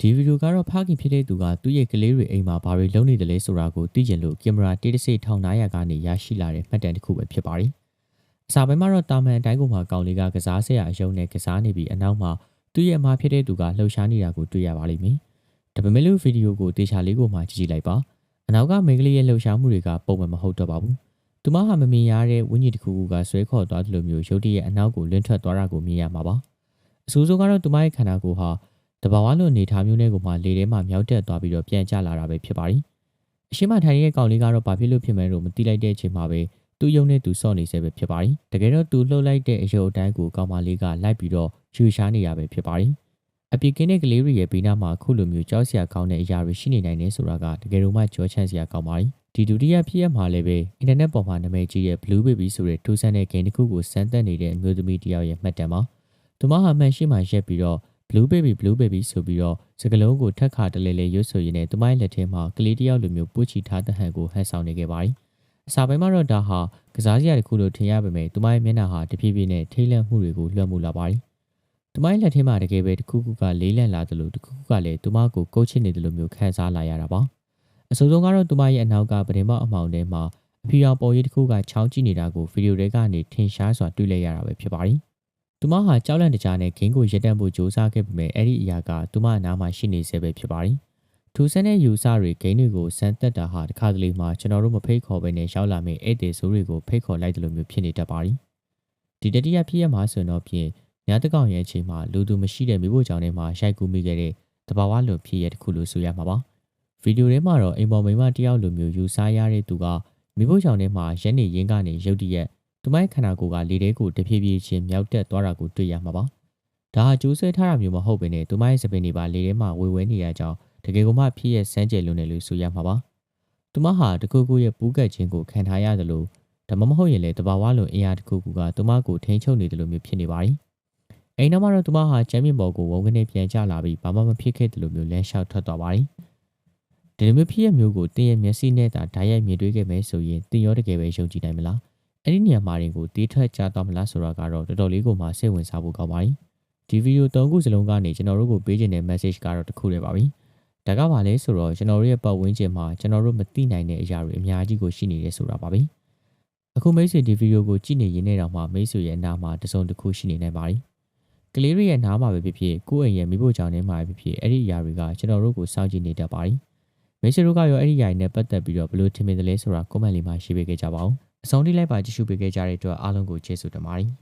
ဒီဗီဒီယိုကတော့ဖခင်ဖြစ်တဲ့သူကသူ့ရဲ့ကလေးတွေအိမ်မှာဘာတွေလုပ်နေတယ်လဲဆိုတာကိုသိကျင်လို့ကင်မရာတေးတဆိတ်1900ကနေရရှိလာတဲ့မှတ်တမ်းတစ်ခုပဲဖြစ်ပါတယ်။အစာပိုင်းမှာတော့တာမန်အတိုင်းကိုမှကောင်လေးကကစားဆရာအယုံနဲ့ကစားနေပြီးအနောက်မှာသူ့ရဲ့အမဖြစ်တဲ့သူကလှုပ်ရှားနေတာကိုတွေ့ရပါလိမ့်မယ်။ဒါပေမဲ့လို့ဗီဒီယိုကိုတေချာလေးကိုမှကြည့်လိုက်ပါ။အနောက်ကမိန်းကလေးရဲ့လှုပ်ရှားမှုတွေကပုံမှန်မဟုတ်တော့ပါဘူး။သူမဟာမမြင်ရတဲ့ဝိညာဉ်တစ်ခုခုကဆွဲခေါ်သွားတယ်လို့မျိုးရုပ်တရက်အနောက်ကိုလွင့်ထွက်သွားတာကိုမြင်ရမှာပါ။အဆိုးဆုံးကတော့သူမရဲ့ခန္ဓာကိုယ်ဟာတဘာဝလိုအနေထားမျိုးနဲ့ကိုမှလေထဲမှာမြောက်တက်သွားပြီးတော့ပြန်ကျလာတာပဲဖြစ်ပါတယ်။အရှိမထိုင်ရဲ့ကောင်လေးကတော့ဘာဖြစ်လို့ဖြစ်မယ်လို့မသိလိုက်တဲ့အချိန်မှာပဲသူ့ယုံနဲ့သူစော့နေစေပဲဖြစ်ပါတယ်။တကယ်တော့သူလှုပ်လိုက်တဲ့အရုပ်အတိုင်းကိုကောင်မလေးကလိုက်ပြီးတော့ယူရှားနေရပဲဖြစ်ပါတယ်။အပြစ်ကင်းတဲ့ကလေးတွေရဲ့ဘေးနားမှာခုလိုမျိုးကြောက်စရာကောင်းတဲ့အရာတွေရှိနေနိုင်တယ်ဆိုတာကတကယ်လို့မှကြောချမ်းစရာကောင်းပါတယ်။ဒီဒုတိယဖြစ်ရမှာလည်းပဲအင်တာနက်ပေါ်မှာနာမည်ကြီးရဲ့ Blue Baby ဆိုတဲ့ထူးဆန်းတဲ့ဂိမ်းတစ်ခုကိုစမ်းသပ်နေတဲ့အမျိုးသမီးတစ်ယောက်ရဲ့မှတ်တမ်းပါ။သူမဟာမှန်ရှိမှရက်ပြီးတော့Blue baby ဆိုပြီးတော့စကလုံးကိုထက်ခါတလဲလဲရွတ်ဆိုရင်းနဲ့သူမရဲ့လက်ထဲမှာကလေးတယောက်လိုမျိုးပုတ်ချီထားတဲ့ဟန်ကိုဟန်ဆောင်နေခဲ့ပါတယ်။အစာပိုင်းမှာတော့ဒါဟာကစားစရာတစ်ခုလိုထင်ရပေမဲ့သူမရဲ့မျက်နှာဟာတဖြည်းဖြည်းနဲ့ထိတ်လန့်မှုတွေကိုလွှမ်းမိုးလာပါတယ်။သူမရဲ့လက်ထဲမှာတကယ်ပဲတစ်ခုခုကလေးလန့်လာသလိုတစ်ခုခုကလည်းသူမကိုကုတ်ချစ်နေတယ်လို့မျိုးခံစားလာရတာပါ။အဆိုးဆုံးကတော့သူမရဲ့အနောက်ကပတင်မအမောင်ထဲမှာအဖြူရောင်ပေါ်ရည်တစ်ခုကချောင်းကြည့်နေတာကိုဗီဒီယိုတွေကနေထင်ရှားစွာတွေ့လိုက်ရတာပဲဖြစ်ပါတယ်။သူမဟာကြောက်လန့်တကြားနဲ့ဂိမ်းကိုရပ်တန့်ဖို့ကြိုးစားခဲ့ပေမဲ့အဲ့ဒီအရာကသူမအနားမှာရှိနေစေပဲဖြစ်ပါတယ်။ထူးဆန်းတဲ့ယူဆတွေဂိမ်းတွေကိုစမ်းသက်တာဟာတစ်ခါတလေမှကျွန်တော်တို့မဖိတ်ခေါ်ဘဲနဲ့ရောက်လာမယ့်ဧည့်သည်ဆိုတွေကိုဖိတ်ခေါ်လိုက်တယ်လို့မျိုးဖြစ်နေတတ်ပါတယ်။ဒီတတိယဖြစ်ရမှာဆိုတော့ဖြင့်ညတကောင်ရဲ့အချိန်မှာလူသူမရှိတဲ့မိဖို့ကြောင့်ထဲမှာရိုက်ကူးမိခဲ့တဲ့တဘာဝလိုဖြစ်ရတစ်ခုလို့ဆိုရမှာပါ။ဗီဒီယိုထဲမှာတော့အိမ်ပေါ်မိန်းမတယောက်လိုမျိုးယူဆရတဲ့သူကမိဖို့ကြောင့်ထဲမှာရက်နေရင်းကနေရုတ်တရက်သူမရဲ့ခန္ဓာကိုယ်ကလေထဲကိုတဖြည်းဖြည်းချင်းမြောက်တက်သွားတာကိုတွေ့ရမှာပါ။ဒါဟာကျိုးဆွဲထားတာမျိုးမဟုတ်ဘဲနဲ့သူမရဲ့စပင်တွေပါလေထဲမှာဝေဝဲနေရကြောင်းတကယ်ကိုမှဖြစ်ရဲ့စမ်းကြယ်လုံးနဲ့လို့ဆိုရမှာပါ။သူမဟာတခုခုရဲ့ပူးကတ်ခြင်းကိုခံထားရတယ်လို့ဒါမှမဟုတ်ရင်လည်းတဘာဝလိုအင်အားတစ်ခုခုကသူမကိုထိန်းချုပ်နေတယ်လို့မျိုးဖြစ်နေပါတယ်။အိမ်နောက်မှာတော့သူမဟာကျမ်းမြေပေါ်ကိုဝုန်းကနေပြန်ကျလာပြီးဘာမှမဖြစ်ခဲ့တယ်လို့မျိုးလမ်းလျှောက်ထွက်သွားပါတယ်။ဒီလိုမျိုးဖြစ်ရမျိုးကိုတင်းရဲ့မျက်စိနဲ့သာဓာတ်ရိုက်မြင်တွေ့ခဲ့မယ်ဆိုရင်တင်းရောတကယ်ပဲယုံကြည်နိုင်မလား။အဲ့ဒီနေရာမှာတွေကိုတီးထွက်ကြသွားမလားဆိုတာကတော့တော်တော်လေးကိုမှစိတ်ဝင်စားဖို့ကောင်းပါတယ်။ဒီဗီဒီယို3ခုစလုံးကနေကျွန်တော်တို့ကိုပေးချင်တဲ့ message ကတော့တစ်ခုတည်းပါပဲ။ဒါကဘာလဲဆိုတော့ကျွန်တော်တို့ရဲ့ပတ်ဝန်းကျင်မှာကျွန်တော်တို့မသိနိုင်တဲ့အရာတွေအများကြီးကိုရှိနေတယ်ဆိုတာပါပဲ။အခုမိတ်ဆွေဒီဗီဒီယိုကိုကြည့်နေရင်လည်းတော့မှမိတ်ဆွေရဲ့အနားမှာတစုံတစ်ခုရှိနေနိုင်ပါတယ်။ကလေးတွေရဲ့နားမှာပဲဖြစ်ဖြစ်ကိုယ့်အိမ်ရဲ့မိဖို့ကြောင့်ထဲမှာပဲဖြစ်ဖြစ်အဲ့ဒီအရာတွေကကျွန်တော်တို့ကိုစောင့်ကြည့်နေတတ်ပါတယ်။မိတ်ဆွေတို့ကရောအဲ့ဒီအရာတွေနဲ့ပတ်သက်ပြီးတော့ဘယ်လိုထင်မြင်သလဲဆိုတာ comment လေးမှာရေးပေးခဲ့ကြပါဦး။အဆုံးထိလိုက်ပါကြည့်ရှုပေးခဲ့ကြတဲ့အတွက်အားလုံးကိုကျေးဇူးတင်ပါတယ်။